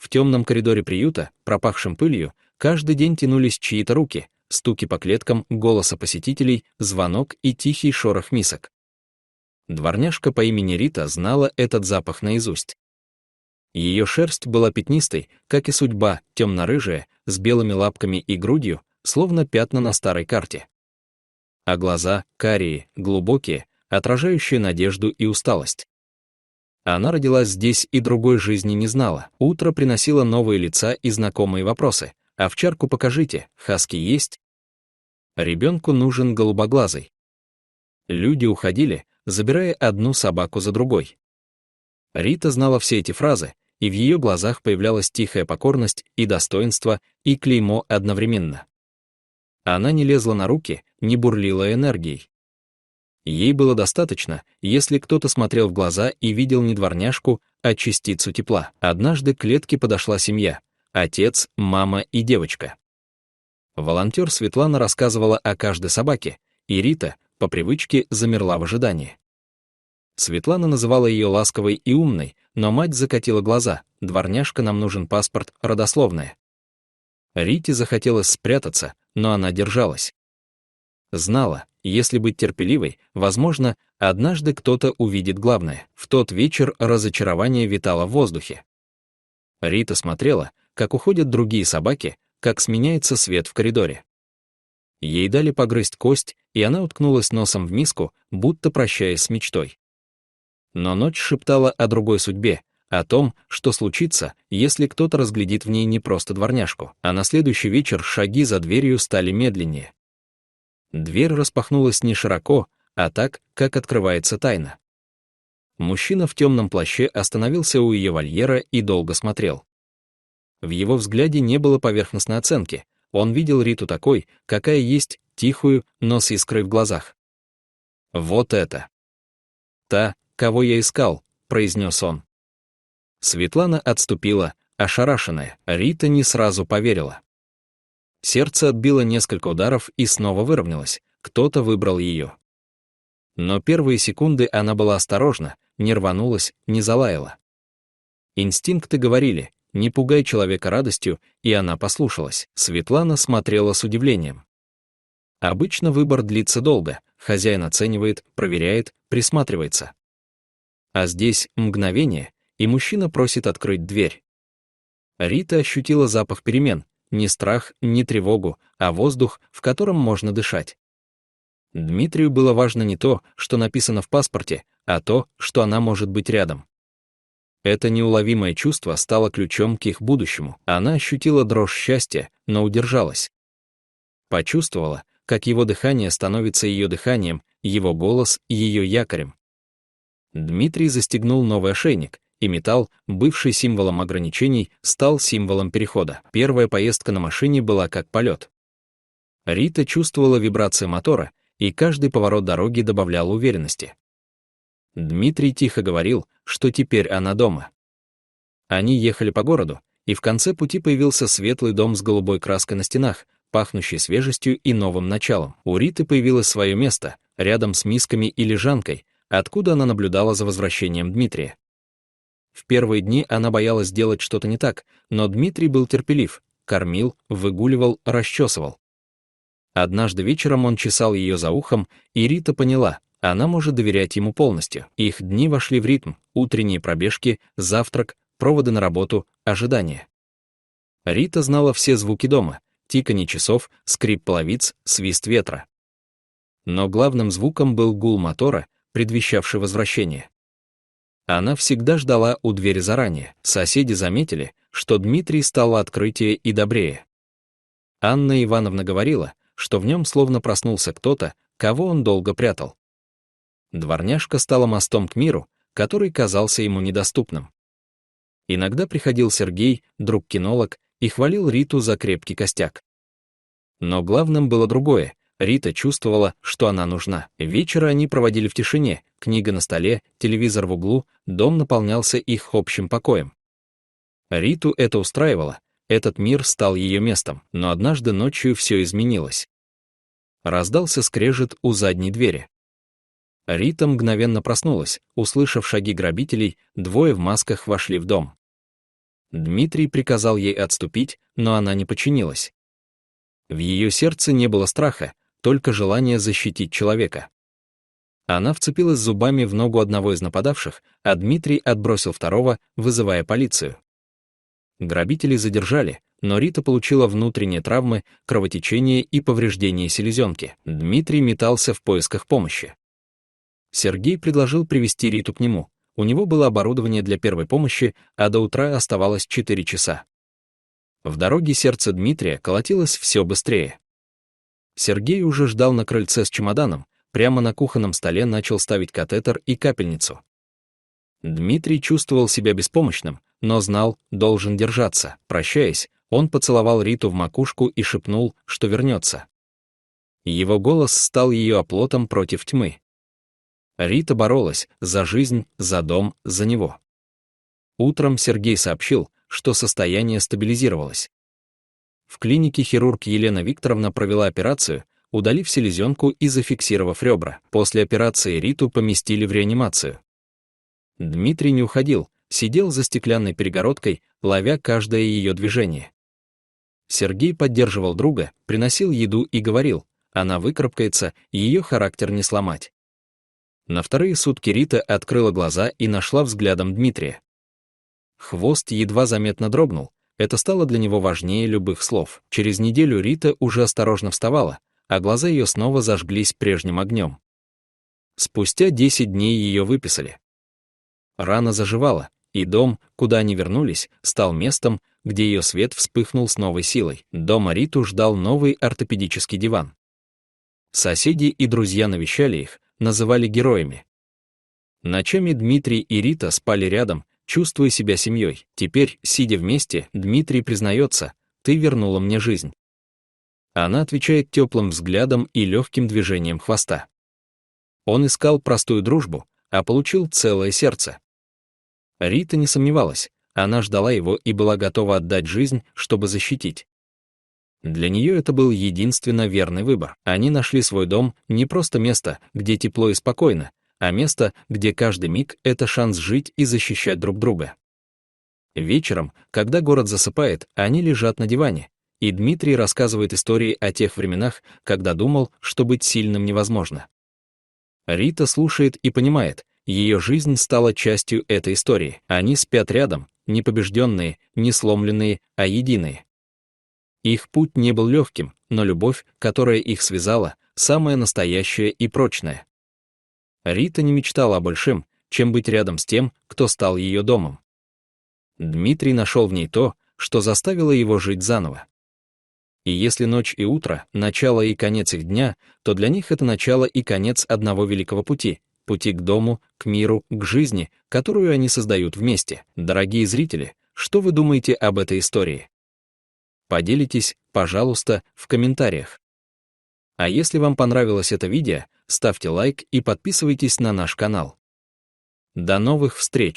В темном коридоре приюта, пропахшем пылью, каждый день тянулись чьи-то руки, стуки по клеткам, голоса посетителей, звонок и тихий шорох мисок. Дворняжка по имени Рита знала этот запах наизусть. Ее шерсть была пятнистой, как и судьба, темно-рыжая, с белыми лапками и грудью, словно пятна на старой карте. А глаза карие, глубокие, отражающие надежду и усталость. Она родилась здесь и другой жизни не знала. Утро приносило новые лица и знакомые вопросы. «Овчарку покажите, хаски есть?» «Ребенку нужен голубоглазый». Люди уходили, забирая одну собаку за другой. Рита знала все эти фразы, и в ее глазах появлялась тихая покорность и достоинство, и клеймо одновременно. Она не лезла на руки, не бурлила энергией. Ей было достаточно, если кто-то смотрел в глаза и видел не дворняжку, а частицу тепла. Однажды к клетке подошла семья: отец, мама и девочка. Волонтер Светлана рассказывала о каждой собаке, и Рита, по привычке, замерла в ожидании. Светлана называла ее ласковой и умной, но мать закатила глаза: «Дворняжка, нам нужен паспорт, родословная». Рите захотелось спрятаться, но она держалась. Знала, если быть терпеливой, возможно, однажды кто-то увидит главное. В тот вечер разочарование витало в воздухе. Рита смотрела, как уходят другие собаки, как сменяется свет в коридоре. Ей дали погрызть кость, и она уткнулась носом в миску, будто прощаясь с мечтой. Но ночь шептала о другой судьбе, о том, что случится, если кто-то разглядит в ней не просто дворняжку, а на следующий вечер шаги за дверью стали медленнее. Дверь распахнулась не широко, а так, как открывается тайна. Мужчина в темном плаще остановился у ее вольера и долго смотрел. В его взгляде не было поверхностной оценки, он видел Риту такой, какая есть, тихую, но с искрой в глазах. «Вот это! Та, кого я искал», — произнес он. Светлана отступила, ошарашенная. Рита не сразу поверила. Сердце отбило несколько ударов и снова выровнялось. Кто-то выбрал ее. Но первые секунды она была осторожна, не рванулась, не залаяла. Инстинкты говорили: не пугай человека радостью, и она послушалась. Светлана смотрела с удивлением. Обычно выбор длится долго, хозяин оценивает, проверяет, присматривается. А здесь мгновение, и мужчина просит открыть дверь. Рита ощутила запах перемен, не страх, не тревогу, а воздух, в котором можно дышать. Дмитрию было важно не то, что написано в паспорте, а то, что она может быть рядом. Это неуловимое чувство стало ключом к их будущему. Она ощутила дрожь счастья, но удержалась. Почувствовала, как его дыхание становится ее дыханием, его голос — ее якорем. Дмитрий застегнул новый ошейник, и металл, бывший символом ограничений, стал символом перехода. Первая поездка на машине была как полет. Рита чувствовала вибрации мотора, и каждый поворот дороги добавлял уверенности. Дмитрий тихо говорил, что теперь она дома. Они ехали по городу, и в конце пути появился светлый дом с голубой краской на стенах, пахнущий свежестью и новым началом. У Риты появилось свое место, рядом с мисками и лежанкой, откуда она наблюдала за возвращением Дмитрия. В первые дни она боялась делать что-то не так, но Дмитрий был терпелив, кормил, выгуливал, расчесывал. Однажды вечером он чесал ее за ухом, и Рита поняла, она может доверять ему полностью. Их дни вошли в ритм: утренние пробежки, завтрак, проводы на работу, ожидание. Рита знала все звуки дома: тиканье часов, скрип половиц, свист ветра. Но главным звуком был гул мотора, предвещавший возвращение. Она всегда ждала у двери заранее. Соседи заметили, что Дмитрий стал открытие и добрее. Анна Ивановна говорила, что в нем словно проснулся кто-то, кого он долго прятал. Дворняжка стала мостом к миру, который казался ему недоступным. Иногда приходил Сергей, друг-кинолог, и хвалил Риту за крепкий костяк. Но главным было другое. Рита чувствовала, что она нужна. Вечеры они проводили в тишине, книга на столе, телевизор в углу, дом наполнялся их общим покоем. Риту это устраивало, этот мир стал ее местом, но однажды ночью все изменилось. Раздался скрежет у задней двери. Рита мгновенно проснулась, услышав шаги грабителей, двое в масках вошли в дом. Дмитрий приказал ей отступить, но она не подчинилась. В ее сердце не было страха, только желание защитить человека. Она вцепилась зубами в ногу одного из нападавших, а Дмитрий отбросил второго, вызывая полицию. Грабителей задержали, но Рита получила внутренние травмы, кровотечение и повреждение селезенки. Дмитрий метался в поисках помощи. Сергей предложил привести Риту к нему. У него было оборудование для первой помощи, а до утра оставалось 4 часа. В дороге сердце Дмитрия колотилось все быстрее. Сергей уже ждал на крыльце с чемоданом, прямо на кухонном столе начал ставить катетер и капельницу. Дмитрий чувствовал себя беспомощным, но знал, должен держаться. Прощаясь, он поцеловал Риту в макушку и шепнул, что вернется. Его голос стал ее оплотом против тьмы. Рита боролась за жизнь, за дом, за него. Утром Сергей сообщил, что состояние стабилизировалось. В клинике хирург Елена Викторовна провела операцию, удалив селезенку и зафиксировав ребра. После операции Риту поместили в реанимацию. Дмитрий не уходил, сидел за стеклянной перегородкой, ловя каждое ее движение. Сергей поддерживал друга, приносил еду и говорил, она выкарабкается, ее характер не сломать. На вторые сутки Рита открыла глаза и нашла взглядом Дмитрия. Хвост едва заметно дрогнул, это стало для него важнее любых слов. Через неделю Рита уже осторожно вставала, а глаза ее снова зажглись прежним огнем. Спустя 10 дней ее выписали. Рана заживала, и дом, куда они вернулись, стал местом, где ее свет вспыхнул с новой силой. Дома Риту ждал новый ортопедический диван. Соседи и друзья навещали их, называли героями. Ночами Дмитрий и Рита спали рядом, чувствуя себя семьей. Теперь, сидя вместе, Дмитрий признается, «Ты вернула мне жизнь». Она отвечает теплым взглядом и легким движением хвоста. Он искал простую дружбу, а получил целое сердце. Рита не сомневалась, она ждала его и была готова отдать жизнь, чтобы защитить. Для нее это был единственно верный выбор. Они нашли свой дом, не просто место, где тепло и спокойно, а место, где каждый миг — это шанс жить и защищать друг друга. Вечером, когда город засыпает, они лежат на диване, и Дмитрий рассказывает истории о тех временах, когда думал, что быть сильным невозможно. Рита слушает и понимает, ее жизнь стала частью этой истории. Они спят рядом, не побежденные, не сломленные, а единые. Их путь не был легким, но любовь, которая их связала, самая настоящая и прочная. Рита не мечтала о большем, чем быть рядом с тем, кто стал ее домом. Дмитрий нашел в ней то, что заставило его жить заново. И если ночь и утро — начало и конец их дня, то для них это начало и конец одного великого пути — пути к дому, к миру, к жизни, которую они создают вместе. Дорогие зрители, что вы думаете об этой истории? Поделитесь, пожалуйста, в комментариях. А если вам понравилось это видео, ставьте лайк и подписывайтесь на наш канал. До новых встреч!